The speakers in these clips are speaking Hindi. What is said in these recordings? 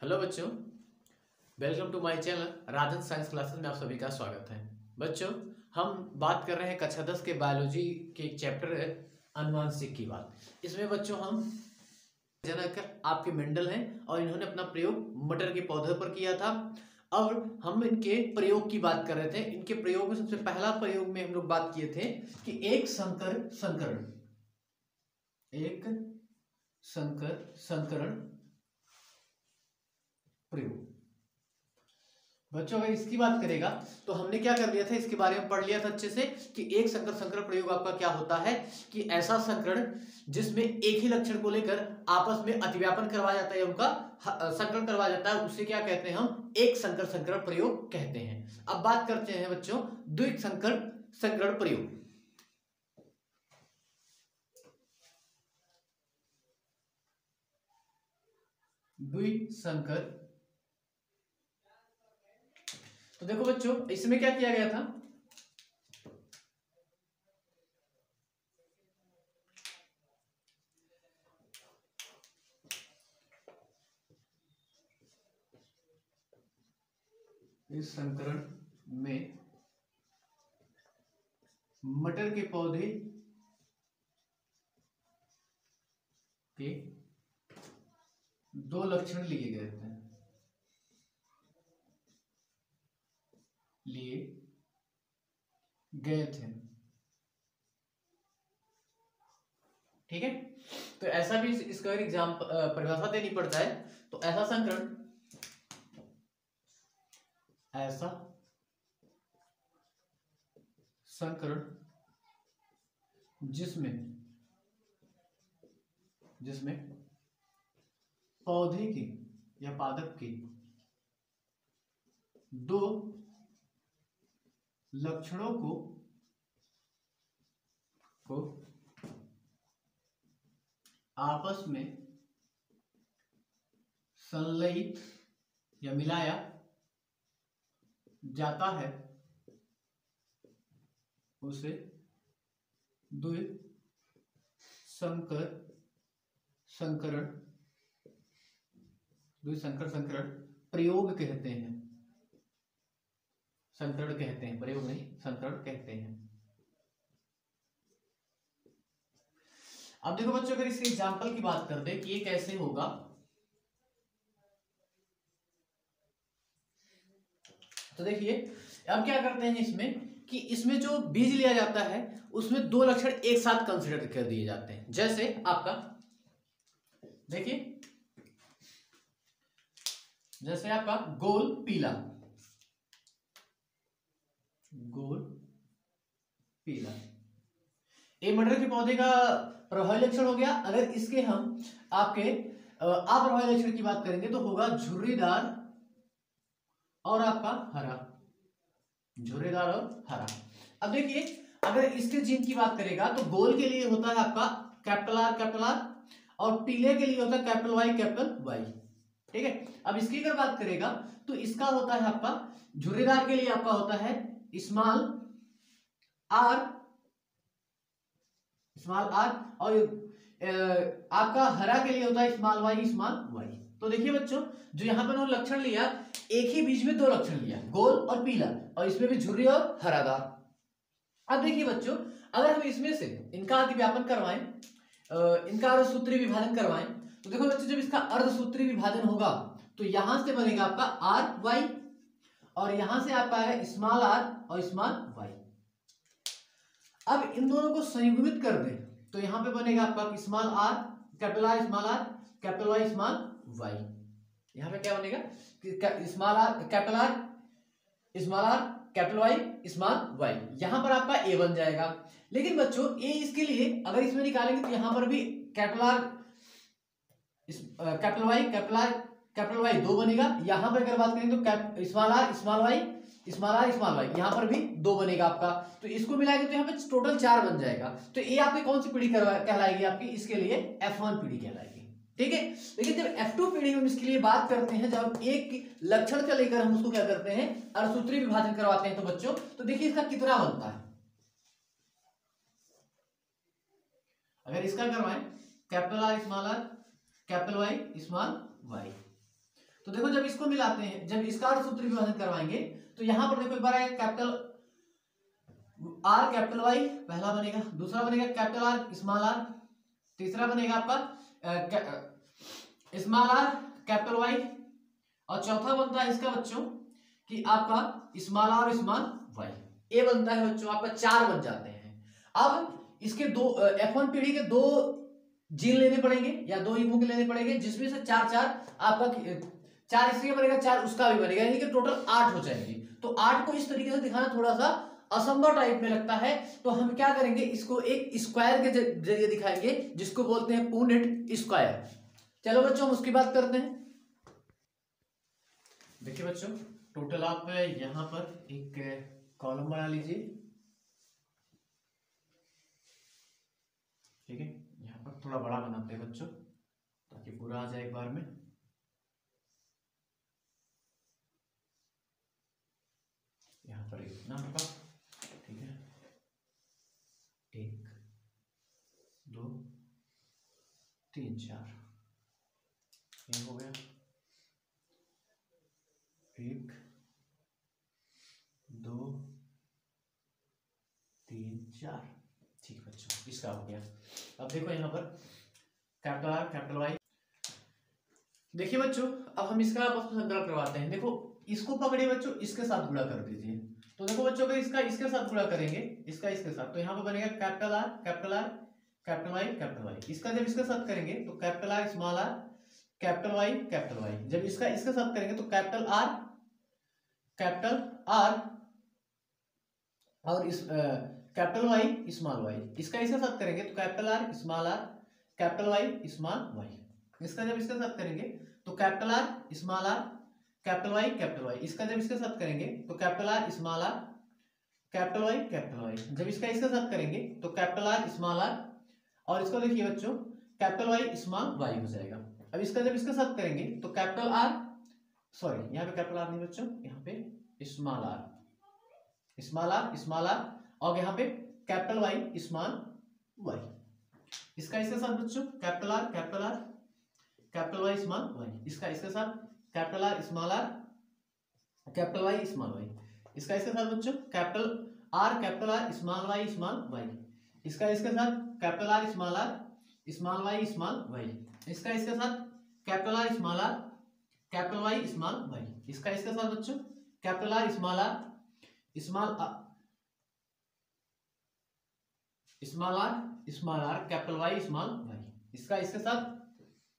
हेलो बच्चों, welcome to my channel Rajan science classes में आप सभी का स्वागत है। बच्चों, हम बात कर रहे हैं कक्षा 10 के बायोलॉजी के चैप्टर अनुवांशिक की बात। इसमें बच्चों हम जनक आपके मेंडल हैं और इन्होंने अपना प्रयोग मटर के पौधे पर किया था और हम इनके प्रयोग की बात कर रहे थे। इनके प्रयोग में सबसे पहला प्रयोग में हम लोग बात किए थे कि एक संकरण प्रयोग। बच्चों अगर इसकी बात करेगा तो हमने क्या कर लिया था, इसके बारे में पढ़ लिया था अच्छे से कि एक संकरण प्रयोग आपका क्या होता है कि ऐसा संकरण जिसमें एक ही लक्षण को लेकर आपस में अतिव्यापन करवाया जाता है, उनका संकरण करवाया जाता है, उसे क्या कहते हैं, हम एक संकरण प्रयोग कहते हैं। अब बात करते हैं बच्चों द्विक संकरण प्रयोग। द्विसंकर, तो देखो बच्चों इसमें क्या किया गया था, इस संकरण में मटर के पौधे के दो लक्षण लिए गए थे, ठीक है। तो ऐसा भी इसका एग्जाम परिभाषा देनी पड़ता है। तो ऐसा संकरण जिसमें पौधे के या पादप के दो लक्षणों को आपस में संलयित या मिलाया जाता है, उसे द्विसंकर संकरण प्रयोग कहते हैं। संकरण कहते हैं, प्रयोग नहीं, संकरण कहते हैं। अब देखो बच्चों अगर इसके एग्जाम्पल की बात करते हैं कि ये कैसे होगा, तो देखिए अब क्या करते हैं इसमें कि इसमें जो बीज लिया जाता है उसमें दो लक्षण एक साथ कंसीडर कर दिए जाते हैं। जैसे आपका देखिए, जैसे आपका गोल पीला, ये मटर के पौधे का प्रभावी लक्षण हो गया। अगर इसके हम आपके अप्रभावी लक्षण की बात करेंगे तो होगा झुर्रीदार और आपका हरा, झुर्रीदार और हरा। अब देखिए अगर इसके जीन की बात करेगा तो गोल के लिए होता है आपका कैपिटल आर और पीले के लिए होता है कैपिटल वाई, ठीक है। अब इसकी अगर बात करेगा तो इसका होता है आपका झुर्रीदार के लिए आपका होता है स्मॉल आर और आपका हरा के लिए होता है स्मॉल वाई। तो देखिए बच्चों जो यहां पर उन्होंने लक्षण लिया, एक ही बीज में दो लक्षण लिया, गोल और पीला, और इसमें भी झुर्री और हरादार। अब देखिए बच्चों अगर हम इसमें से इनका अतिव्यापन करवाएं, इनका अर्धसूत्री विभाजन करवाएं, तो देखो बच्चों जब इसका अर्धसूत्री विभाजन होगा तो यहां से बनेगा आपका आर वाई और यहां से आपका आएगा स्मॉल आर और स्मॉल वाई। अब इन दोनों को संयुग्मित कर दें तो यहां पे बनेगा आपका small R capital Y small Y. यहां पे क्या बनेगा, small R capital Y small Y. यहां पर आपका ए बन जाएगा। लेकिन बच्चों ए इसके लिए अगर इसमें निकालेंगे तो यहां पर भी कैपिटल वाई दो बनेगा। यहां पर अगर बात करेंगे तो स्मॉल वाई यहां पर भी दो बनेगा आपका। तो इसको मिलाएंगे तो यहां पे टोटल 4 बन जाएगा। तो ये आपकी कौन सी पीढ़ी कहलाएगी, आपकी इसके लिए F1 पीढ़ी कहलाएगी, ठीक है। लेकिन जब F2 पीढ़ी हम इसके लिए बात करते हैं, जब एक लक्षण का लेकर हम उसको क्या करते हैं, अर्धसूत्री विभाजन करवाते हैं, तो बच्चों तो देखिए इसका कितना बनता है। अगर इसका करवाएं capital R capital Y small Y, तो देखो जब इसको मिलाते हैं, जब इसका अर्ध सूत्र विभाजन करवाएंगे तो यहां पर देखो एक बार आएगा कैपिटल आर कैपिटल वाई, पहला बनेगा, दूसरा बनेगा कैपिटल आर स्मॉल आर, तीसरा बनेगा आपका स्मॉल आर कैपिटल वाई, और चौथा बनता है इसका बच्चों कि आपका स्मॉल आर और स्मॉल वाई। ये बनता है बच्चों आपका 4 बन जाते हैं। अब इसके दो F1 पीढ़ी के 2 जीन लेने पड़ेंगे या 2 युग्म लेने पड़ेंगे, जिसमें से 4 आपका 4 इसके बनेगा, 4 उसका भी बनेगा, यानी कि टोटल 8 हो जाएंगे। तो 8 को इस तरीके से दिखाना थोड़ा सा असंभव टाइप में लगता है, तो हम क्या करेंगे, इसको एक स्क्वायर के जरिए दिखाएंगे, जिसको बोलते हैं पूर्णिट स्क्वायर। चलो बच्चों हम उसकी बात करते हैं। देखिए बच्चों, टोटल आप यहां पर एक कॉलम बना लीजिए, ठीक है। यहां पर थोड़ा बड़ा बनाते हैं बच्चों, ताकि पूरा आ जाए एक बार में। यहां पर इतना होगा, ठीक है, 1 2 3 4, ये हो गया, 1 2 3 4, ठीक बच्चों, इसका हो गया। अब देखो यहाँ पर कैपिटल आर कैपिटल वाई। देखिए बच्चों, अब हम इसका आपस में संकलन करवाते हैं। देखो इसको पकड़िए बच्चों, इसके साथ गुणा कर दीजिए। तो देखो बच्चों, अगर इसका इसके साथ गुणा करेंगे, इसका इसके साथ, तो यहाँ पर बनेगा capital R capital R capital Y capital Y. इसका जब इसके साथ करेंगे तो capital R small R capital Y capital Y. जब इसका इसके साथ करेंगे तो कैपिटल आर और इस कैपिटल वाई स्मॉल वाई। इसका इसके साथ करेंगे तो capital R small R capital Y small Y. इसका जब इसके साथ करेंगे तो capital R small R capital Y capital Y. इसका जब इसके साथ करेंगे तो capital R small R capital Y capital Y. जब इसका इसके साथ करेंगे तो कैपिटल आर स्मॉल आर, और इसको देखिए बच्चों कैपिटल वाई स्मॉल वाई हो जाएगा। अब इसका जब इसके साथ करेंगे तो कैपिटल आर, सॉरी यहाँ पे कैपिटल आर नहीं बच्चों, यहाँ पे स्मॉल आर स्मॉल आर, और यहाँ पे कैपिटल वाई स्मॉल वाई। इसका इसके साथ बच्चों capital R capital Y small Y. इसका इसके साथ capital R capital Y small Y. इसका इसके साथ बच्चों कैपिटल आर स्मॉल वाई। इसका इसके साथ capital R small Y small Y. इसका इसके साथ capital R capital Y small Y. इसका इसके साथ बच्चों capital R small R capital Y small Y. इसका इसके साथ,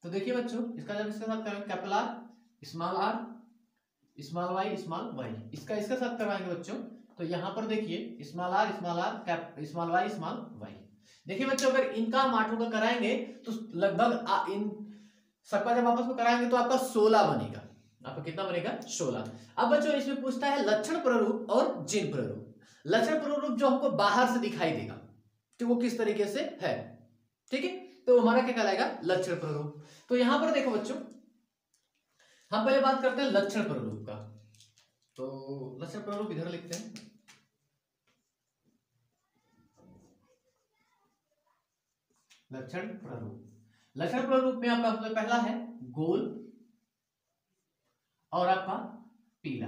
तो देखिए बच्चों इसका जब इसके साथ करेंगे capital R small Y small Y. इसका इसके साथ करवाएंगे बच्चों तो यहां पर देखिए स्मॉल वाई स्मॉल वाई। देखिए बच्चों, अगर इनका हम 8 का कराएंगे तो लगभग इन सबका जब आपस में कराएंगे तो आपका 16 बनेगा। आपका कितना बनेगा? 16। अब बच्चों इसमें पूछता है लक्षण प्ररूप और जिन प्ररूप। लक्षण प्ररूप जो हमको बाहर से दिखाई देगा तो वो किस तरीके से है, ठीक है, तो हमारा क्या कहलाएगा? लक्षण प्ररूप। तो यहां पर देखो बच्चों, हम पहले बात करते हैं लक्षण प्ररूप का। तो लक्षण प्ररूप इधर लिखते हैं, लक्षण प्ररूप। लक्षण प्ररूप में आपका पहला है गोल और आपका पीला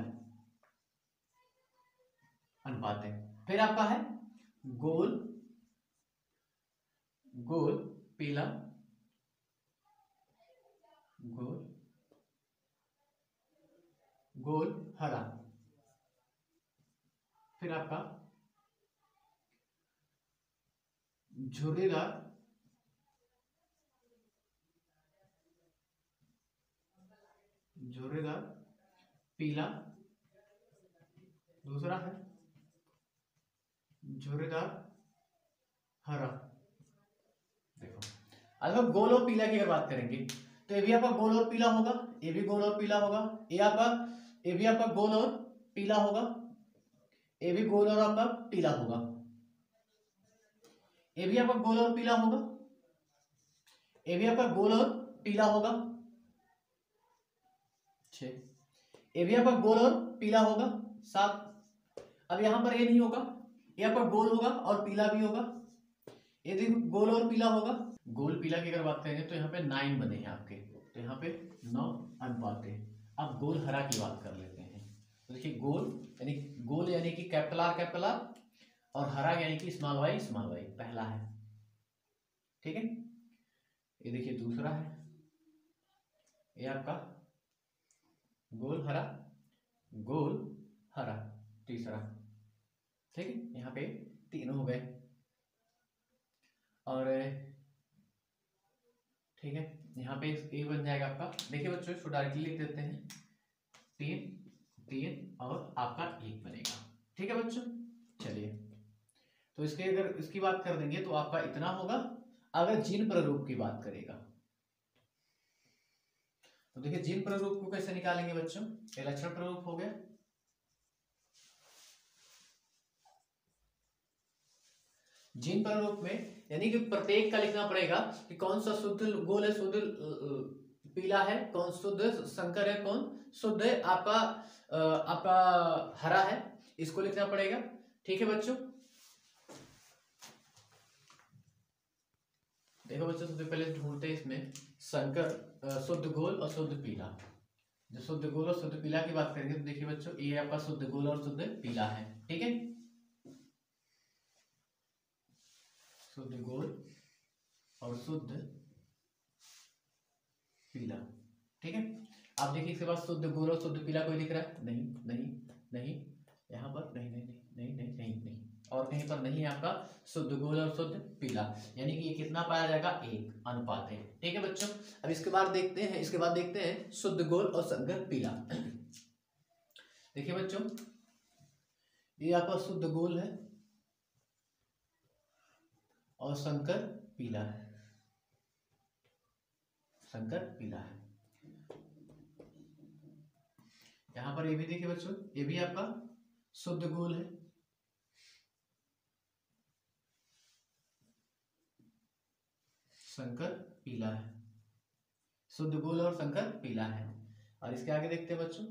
अनुपात है। फिर आपका है गोल पीला गोल हरा। फिर आपका झुर्रीदार पीला, दूसरा है झुर्रीदार हरा। देखो अगर गोल और पीला की अगर बात करेंगे तो ये भी आपका गोल और पीला होगा, ये भी गोल और पीला होगा, ये भी आपका गोल और पीला होगा, ये भी गोल और आपका पीला होगा, ये भी आपका गोल और पीला होगा, ये भी आपका गोल और पीला होगा, 6, ये भी आपका गोल और पीला होगा, 7। अब यहां पर ये नहीं होगा, ये आपका गोल होगा और पीला भी होगा, ये देखो गोल और पीला होगा। गोल पीला की अगर बात करेंगे तो यहाँ पे 9 बने हैं आपके, तो यहाँ पे 9 अनुपात है। अब गोल हरा की बात कर लेते हैं। तो देखिए गोल यानी कि कैपिटल आर और हरा यानी कि स्मॉल वाई पहला है, ठीक है। ये देखिए दूसरा है, ये आपका गोल हरा तीसरा, ठीक है। यहाँ पे 3 हो गए और ठीक है, यहाँ पे ए बन जाएगा आपका। देखिए बच्चों इसको डायरेक्टली लिख देते हैं, 3 और आपका 1 बनेगा, ठीक है बच्चों। चलिए तो अगर इसकी बात कर देंगे तो आपका इतना होगा। अगर जिन प्रारूप की बात करेगा तो देखिए जिन प्रारूप को कैसे निकालेंगे बच्चों। ये लक्षण प्रारूप हो गया, जिन प्रारूप में यानी कि प्रत्येक का लिखना पड़ेगा कि कौन सा शुद्ध गोल है, शुद्ध पीला है, कौन शुद्ध संकर है, कौन शुद्ध आपका हरा है, इसको लिखना पड़ेगा, ठीक है बच्चों। देखो बच्चों सबसे पहले ढूंढते हैं इसमें संकर शुद्ध गोल और शुद्ध पीला। जो शुद्ध गोल और शुद्ध पीला की बात करेंगे तो देखिए बच्चों ये आपका शुद्ध गोल और शुद्ध पीला है, ठीक है। शुद्ध गोल और शुद्ध पीला, ठीक है। आप देखिए इसके बाद शुद्ध गोल और शुद्ध पीला कोई दिख रहा है? नहीं नहीं नहीं, यहाँ पर नहीं नहीं नहीं नहीं नहीं नहीं नहीं, और कहीं पर नहीं है आपका शुद्ध गोल और शुद्ध पीला, यानी कि ये कितना पाया जाएगा? 1 अनुपात है, ठीक है बच्चों। अब इसके बाद देखते हैं शुद्ध गोल और संकर पीला। देखिए बच्चों ये आपका शुद्ध गोल है और संकर पीला है, यहां पर ये भी देखिए बच्चों, ये भी आपका शुद्ध गोल है संकर पीला है, शुद्ध गोल और संकर पीला है। और इसके आगे देखते हैं बच्चों,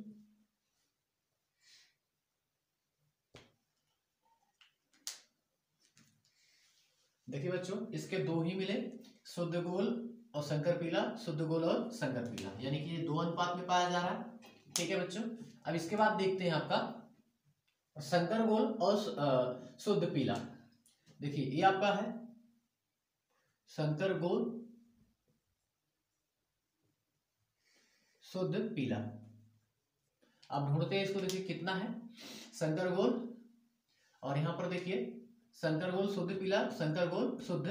देखिए बच्चों इसके 2 ही मिले, शुद्ध गोल और संकर पीला, शुद्ध गोल और संकर पीला, यानी कि ये 2 अनुपात में पाया जा रहा है, ठीक है बच्चों। अब इसके बाद देखते हैं आपका संकर गोल और शुद्ध पीला। देखिए ये आपका है संकर गोल शुद्ध पीला। अब ढूंढते हैं इसको, देखिए कितना है संकर गोल, और यहां पर देखिए संकर गोल शुद्ध पीला, संकर गोल शुद्ध,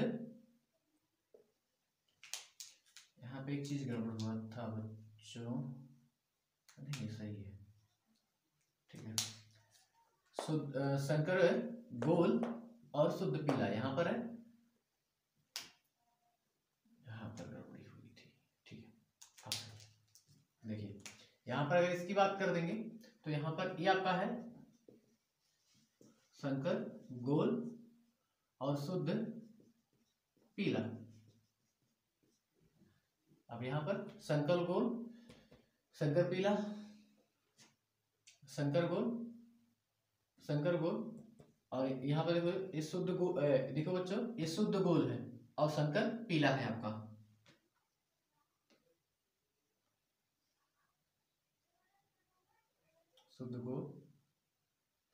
यहाँ पे एक चीज गड़बड़ हुआ था बच्चों, नहीं सही है, ठीक है। शुद्ध संकर गोल और शुद्ध पीला यहाँ पर है, यहाँ पर गड़बड़ी हुई थी, ठीक है। देखिए यहाँ पर अगर इसकी बात कर देंगे तो यहाँ पर ये आपका है संकर गोल और शुद्ध पीला। अब यहाँ पर संकर गोल संकर पीला, संकर गोल और यहाँ पर देखो ये शुद्ध गोल, देखो बच्चों ये शुद्ध गोल है और संकर पीला है आपका, शुद्ध गोल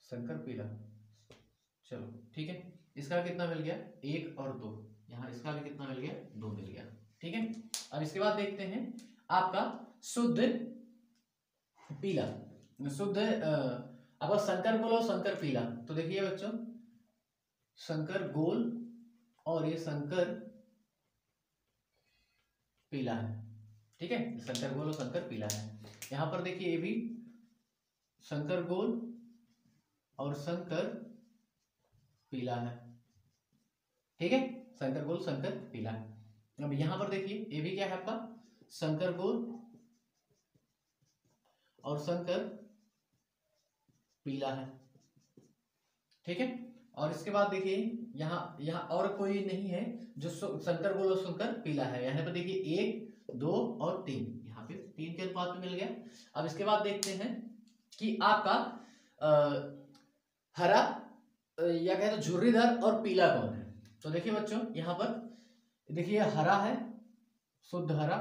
संकर पीला। चलो ठीक है, इसका कितना मिल गया? 1 और 2, यहाँ इसका भी कितना मिल गया? 2 मिल गया, ठीक है। अब इसके बाद देखते हैं आपका शुद्ध पीला, शुद्ध अब संकर गोल और संकर पीला। तो देखिए बच्चों संकर गोल और ये संकर पीला है, ठीक है, संकर गोल और संकर पीला है। यहां पर देखिए ये भी संकर गोल और संकर पीला है, ठीक है, संकर गोल संकर पीला है। अब यहां पर देखिए ये भी क्या है आपका संकर गोल और संकर पीला है, ठीक है। और इसके बाद देखिए यहाँ और कोई नहीं है जो संकर गोल और संकर पीला है। यहाँ पर देखिए 1 2 और 3, यहाँ पे 3 के अनुपात में मिल गया। अब इसके बाद देखते हैं कि आपका हरा या कहे तो झुर्रीदार और पीला कौन है। तो देखिए बच्चों यहाँ पर देखिए हरा है शुद्ध हरा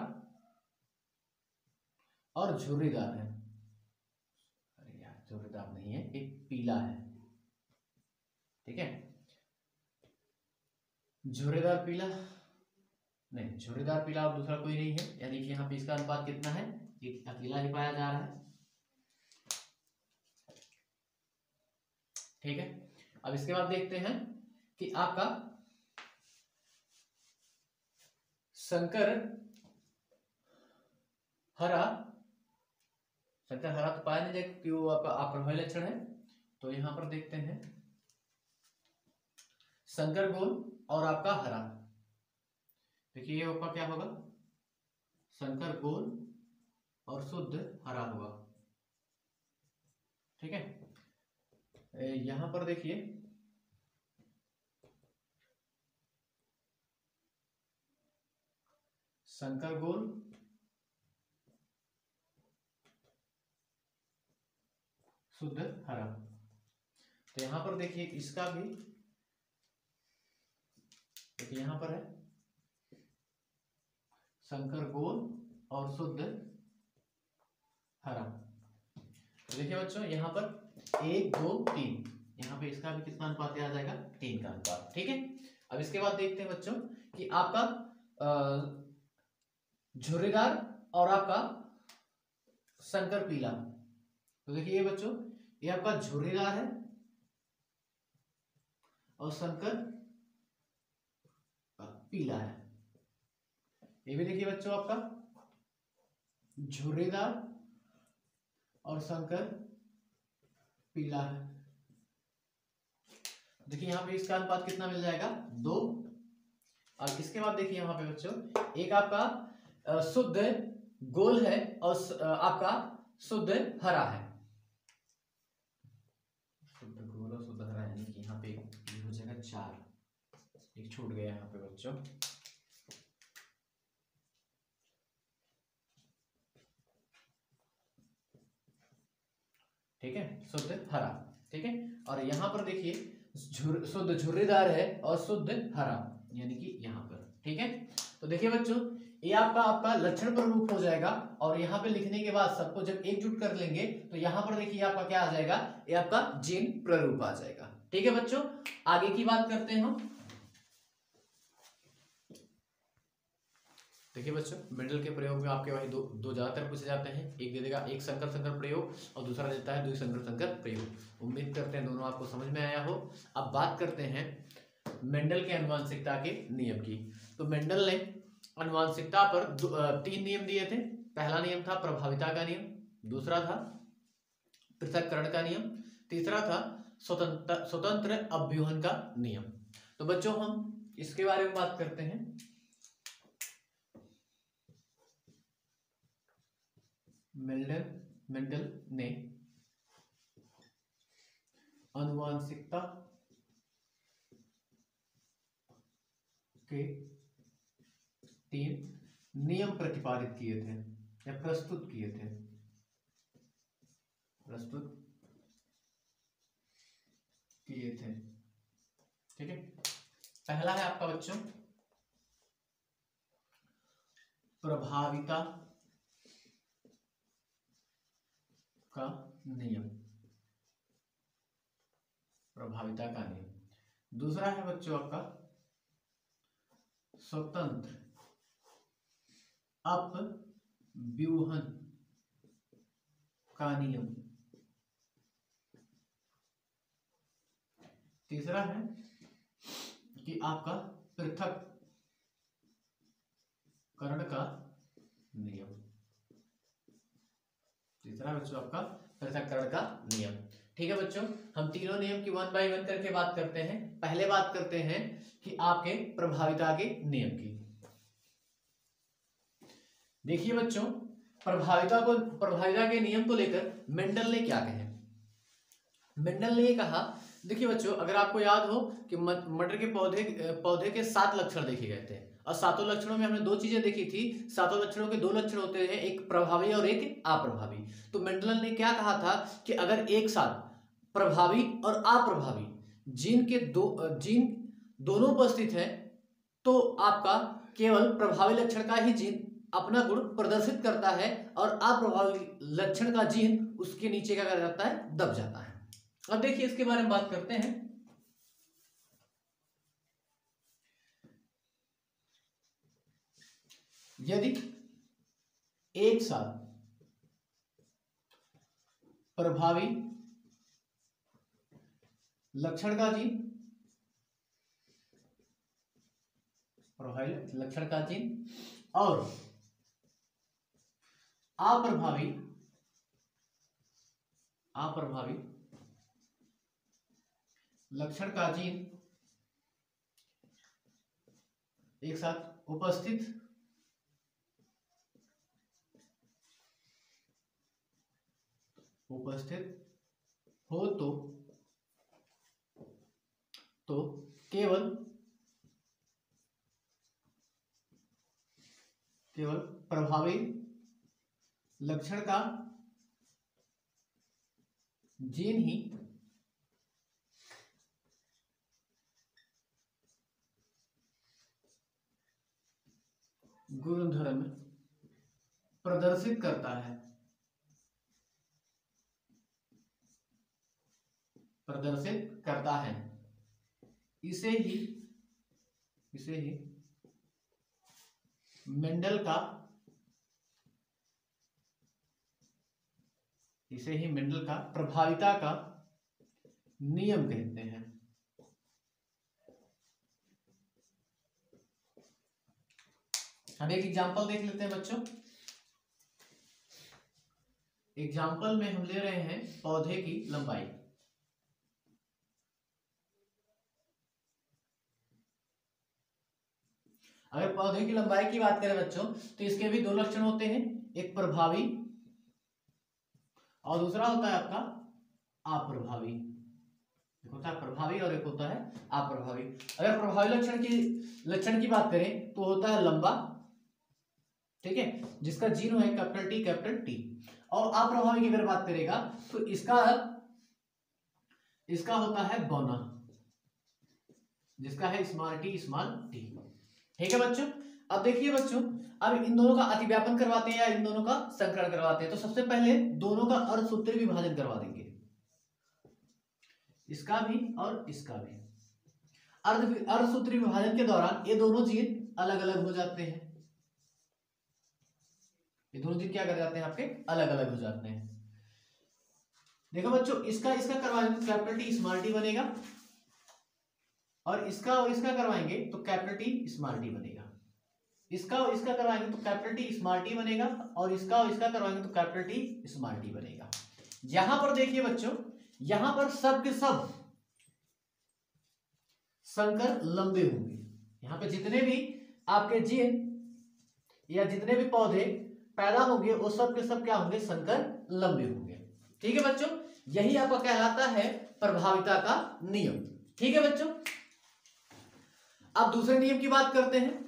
और झुर्रीदार है, अरे यार झुर्रीदार नहीं है, एक पीला है, ठीक है। झुर्रीदार पीला नहीं, झुर्रीदार पीला और दूसरा कोई नहीं है, यानी कि यहाँ पे इसका अनुपात कितना है, एक अकेला ही पाया जा रहा है, ठीक है। अब इसके बाद देखते हैं कि आपका संकर हरा, संकर हरा तो पाया नहीं जाएगा क्योंकि वो आपका अप्रभावी लक्षण है, तो यहां पर देखते हैं संकर गोल और आपका हरा। देखिए ये आपका क्या होगा, संकर गोल और शुद्ध हरा होगा, ठीक है। यहां पर देखिए संकर गोल शुद्ध हरा, तो यहां पर देखिए इसका भी, देखिए यहां पर है संकर गोल और शुद्ध हरा। तो देखिए बच्चों यहाँ पर 1 2 3, यहाँ पे इसका भी कितना अनुपात आ जाएगा, 3 का अनुपात, ठीक है। अब इसके बाद देखते हैं बच्चों कि आपका झुर्रीदार और आपका संकर पीला। तो देखिए बच्चों ये आपका झुर्रीदार है और संकर पीला है। ये भी देखिए बच्चों आपका झुर्रीदार और संकर पीला है। देखिए यहाँ पे इसका अनुपात कितना मिल जाएगा, 2। अब इसके बाद देखिए यहाँ पे बच्चों एक आपका शुद्ध गोल है और आपका शुद्ध हरा है, शुद्ध गोल और शुद्ध हरा, यानी कि यहाँ पे ये हो जाएगा 4, एक छूट गया यहाँ पे बच्चों, ठीक है, शुद्ध हरा, ठीक है। और यहाँ पर देखिए शुद्ध झुर्रीदार है और शुद्ध हरा, यानी कि यहाँ पर, ठीक है। तो देखिए बच्चों ये आपका लक्षण प्ररूप हो जाएगा, और यहाँ पे लिखने के बाद सबको जब एकजुट कर लेंगे तो यहाँ पर देखिए आपका क्या आ जाएगा, ये आपका जीन प्ररूप आ जाएगा, ठीक है बच्चों। आगे की बात करते हैं हम। देखिए बच्चों मेंडल के प्रयोग में आपके वही दो ज्यादातर पूछे जाते हैं, एक दे देगा एक संकर संकर प्रयोग और दूसरा देता है 2 संकर संकर प्रयोग। उम्मीद करते हैं दोनों आपको समझ में आया हो। अब बात करते हैं मेंडल के अनुवांशिकता के नियम की। तो मेंडल ने अनुवांशिकता पर 3 नियम दिए थे। पहला नियम था प्रभाविता का नियम, दूसरा था पृथक्करण का नियम, तीसरा था स्वतंत्र अभ्यूहन का नियम। तो बच्चों हम इसके बारे में बात करते हैं। मेंडल ने अनुवांशिकता के 3 नियम प्रतिपादित किए थे या प्रस्तुत किए थे, ठीक है। पहला है आपका बच्चों प्रभाविता का नियम, प्रभाविता का नियम। दूसरा है बच्चों आपका स्वतंत्र अपव्यूहन का नियम। तीसरा है कि आपका पृथक्करण का नियम। तीसरा बच्चों आपका पृथक्करण का नियम, ठीक है बच्चों। हम तीनों नियम की 1 बाय 1 करके बात करते हैं। पहले बात करते हैं कि आपके प्रभाविता के नियम की। देखिए बच्चों प्रभाविता के नियम को लेकर मेंडल ने क्या कहे। मेंडल ने ये कहा, देखिए बच्चों अगर आपको याद हो कि मटर के पौधे के 7 लक्षण देखे गए थे और 7 लक्षणों में हमने 2 चीजें देखी थी। 7 लक्षणों के 2 लक्षण होते हैं, एक प्रभावी और एक अप्रभावी। तो मेंडल ने क्या कहा था कि अगर एक साथ प्रभावी और अप्रभावी जीन दोनों उपस्थित है तो आपका केवल प्रभावी लक्षण का ही जीन अपना गुण प्रदर्शित करता है और अप्रभावी लक्षण का जीन उसके नीचे क्या कर जाता है, दब जाता है। अब देखिए इसके बारे में बात करते हैं। यदि एक साथ प्रभावी लक्षण का जीन, प्रभावी लक्षण का जीन और अप्रभावी लक्षण का जीन एक साथ उपस्थित हो तो केवल प्रभावी लक्षण का जीन ही गुणधर्म प्रदर्शित करता है, इसे ही मेंडल का प्रभाविता का नियम कहते हैं। हम एक एग्जांपल देख लेते हैं बच्चों। एग्जांपल में हम ले रहे हैं पौधे की लंबाई। अगर पौधे की लंबाई की बात करें बच्चों तो इसके भी दो लक्षण होते हैं, एक प्रभावी और दूसरा होता है आपका अप्रभावी। एक होता है प्रभावी और एक होता है अप्रभावी। अगर प्रभावी लक्षण की बात करें तो होता है लंबा, ठीक है, जिसका जीरो है कैपिटल टी। और अप्रभावी की अगर बात करेगा तो इसका होता है बौना, जिसका है स्मॉल टी। ठीक है बच्चों। अब देखिए बच्चों, अब इन दोनों का अतिव्यापन करवाते हैं या इन दोनों का संकरण करवाते हैं। तो सबसे पहले दोनों का अर्धसूत्री विभाजन करवा देंगे, इसका भी और इसका भी। अर्धसूत्री विभाजन के दौरान ये दोनों जीन अलग अलग हो जाते हैं। ये दोनों जीन क्या कर जाते हैं, आपके अलग अलग हो जाते हैं। देखो बच्चों, इसका करवाएंगे तो कैपिटल टी स्मॉल टी बनेगा, और इसका करवाएंगे तो कैपिटल टी स्मॉल टी बनेगा। इसका करवाएंगे तो कैपिटल टी स्मॉल टी बनेगा, और इसका करवाएंगे तो कैपिटल टी स्मॉल टी बनेगा। यहां पर देखिए बच्चों, यहां पर सब के सब संकर लंबे होंगे। यहां पे जितने भी आपके जीन या जितने भी पौधे पैदा होंगे वो सब के सब क्या होंगे, संकर लंबे होंगे। ठीक है बच्चों, यही आपका कहलाता है प्रभाविता का नियम। ठीक है बच्चों। अब दूसरे नियम की बात करते हैं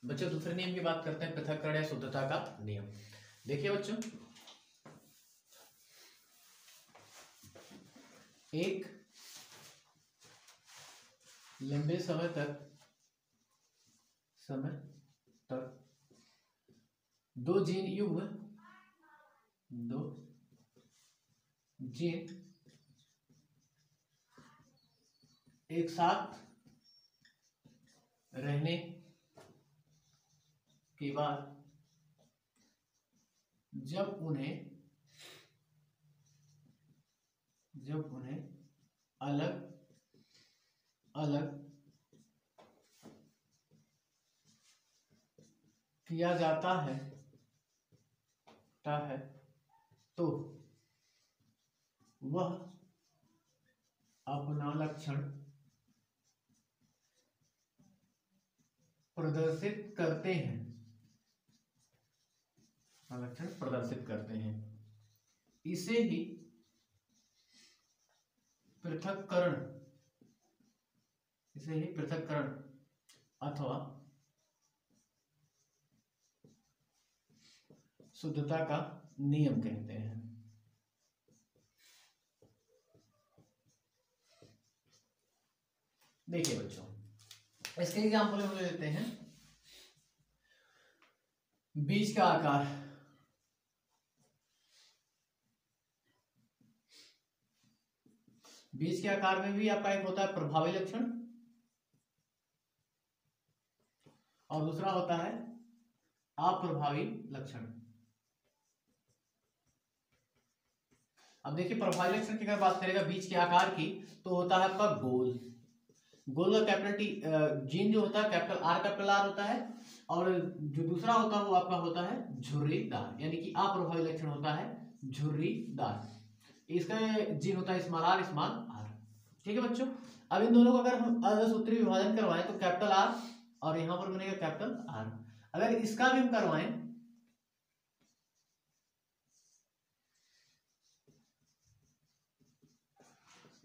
बच्चों, पृथक्करण या शुद्धता का नियम। देखिए बच्चों, एक लंबे समय तक दो जीन एक साथ रहने के बाद जब उन्हें अलग अलग किया जाता है तो वह अपना लक्षण प्रदर्शित करते हैं। इसे ही पृथक्करण अथवा शुद्धता का नियम कहते हैं। देखिए बच्चों, इसके एग्जाम्पल हम ले लेते हैं। बीज का आकार, बीज के आकार में भी आपका एक होता है प्रभावी लक्षण और दूसरा होता है अप्रभावी लक्षण। अब देखिए प्रभावी लक्षण की अगर बात करेगा बीज के आकार की, तो होता है आपका गोल। गोल का कैपिटल टी जीन जो होता है कैपिटल आर होता है, और जो दूसरा होता है वो आपका होता है झुर्रीदार, यानी कि अप्रभावी लक्षण होता है झुर्रीदार। इसका जीन होता है स्मॉल आर स्मॉल आर। ठीक है बच्चों, अब इन दोनों को अगर हम अर्धसूत्री विभाजन करवाएं तो कैपिटल आर और यहां पर बनेगा कैपिटल आर। अगर इसका भी हम करवाएं,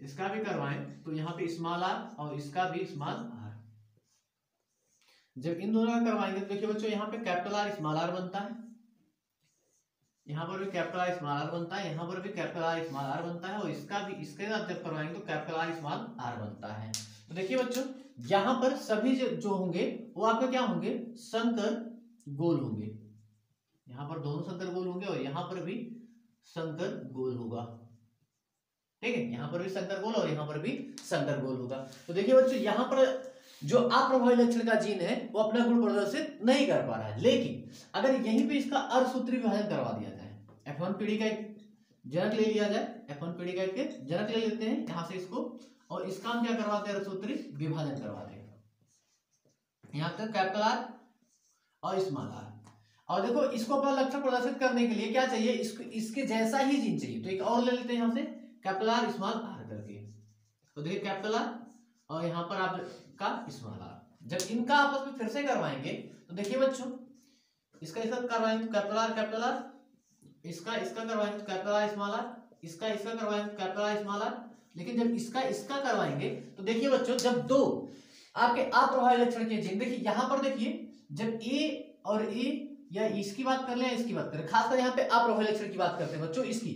इसका भी करवाएं तो यहाँ पे स्मॉल आर और इसका भी स्मॉल आर। जब इन दोनों का करवाएंगे तो देखिए बच्चों यहाँ पे कैपिटल आर स्मॉल आर बनता है, यहाँ पर भी कैपिटल आर स्मॉल आर बनता है, यहाँ पर भी कैपिटल आर स्मॉल आर बनता है, और इसका भी इसके साथ जब करवाएंगे तो कैपिटल आर स्मॉल आर बनता है। तो देखिए बच्चों यहाँ पर सभी जो होंगे वो आपके क्या होंगे, संकर गोल होंगे। यहाँ पर दोनों संकर गोल होंगे और यहाँ पर भी संकर गोल होगा। ठीक है, यहाँ पर भी संकर गोल और यहाँ पर भी संकर गोल होगा। तो देखिए बच्चों यहाँ पर जो अप्रभावी लक्षण का जीन है वो अपना गुण प्रदर्शित नहीं कर पा रहा है, लेकिन अगर यहीं पे इसका अर्धसूत्री विभाजन करवा दिया जाए, F1 पीढ़ी का एक जनक ले लिया जाए, F1 पीढ़ी का एक जनक ले लेते हैं यहाँ से इसको, और इसका हम क्या करवाते हैं, अर्धसूत्री विभाजन करवाते हैं। यहाँ तक कैपिटल आर और स्मॉल आर, और देखो इसको अपना लक्षण प्रदर्शित करने के लिए क्या चाहिए, इसके जैसा ही जीन चाहिए। तो एक और ले लेते हैं यहाँ से कैपिटल आर स्मॉल आर करके। तो देखिए कैपिटल आर और यहाँ पर आपका स्मॉल आर, जब इनका आपस में फिर से करवाएंगे तो देखिए बच्चों इसका करवाएंगे तो कैपिटल आर, इसका करवाएंगे तो कैपिटल आर स्मॉल आर, इसका करवाएंगे तो कैपिटल आर स्मॉल आर। लेकिन जब इसका करवाएंगे तो देखिए बच्चों जब दो आपके अप्रभावी लक्षण के जीन, देखिए यहाँ पर देखिए जब ए और ए, या इसकी बात कर ले या इसकी बात करें, खासकर यहाँ पे अप्रभावी लक्षण की बात करते हैं बच्चों इसकी।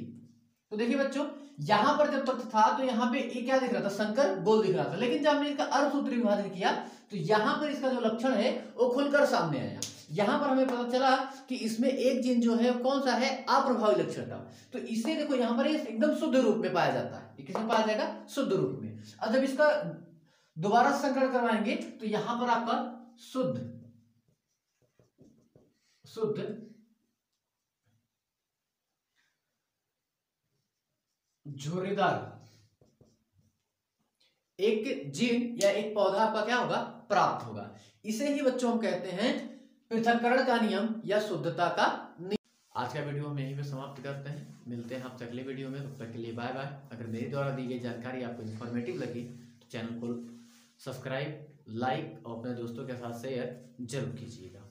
तो देखिए बच्चों यहां पर जब तक था तो यहाँ पे ये क्या दिख रहा था, संकर गोल दिख रहा था, लेकिन जब हमने इसका अर्धसूत्री विभाजन किया तो यहाँ पर इसका जो लक्षण है वो खुलकर सामने आया। यहाँ पर हमें पता चला कि इसमें एक जीन जो है कौन सा है, अप्रभावी लक्षण का। तो इसे देखो यहाँ पर एकदम शुद्ध रूप में पाया जाता है। ये किसमें पाया जाएगा, शुद्ध रूप में। और जब इसका दोबारा संकरण करवाएंगे तो यहाँ पर आपका शुद्ध झुर्रीदार एक जीन या एक पौधा आपका क्या होगा, प्राप्त होगा। इसे ही बच्चों हम कहते हैं पृथक्करण का नियम या शुद्धता का नियम। आज का वीडियो हम यहीं पे समाप्त करते हैं, मिलते हैं आपसे अगले वीडियो में, तब तक के लिए बाय बाय। अगर मेरे द्वारा दी गई जानकारी आपको इन्फॉर्मेटिव लगी तो चैनल को सब्सक्राइब, लाइक और अपने दोस्तों के साथ शेयर जरूर कीजिएगा।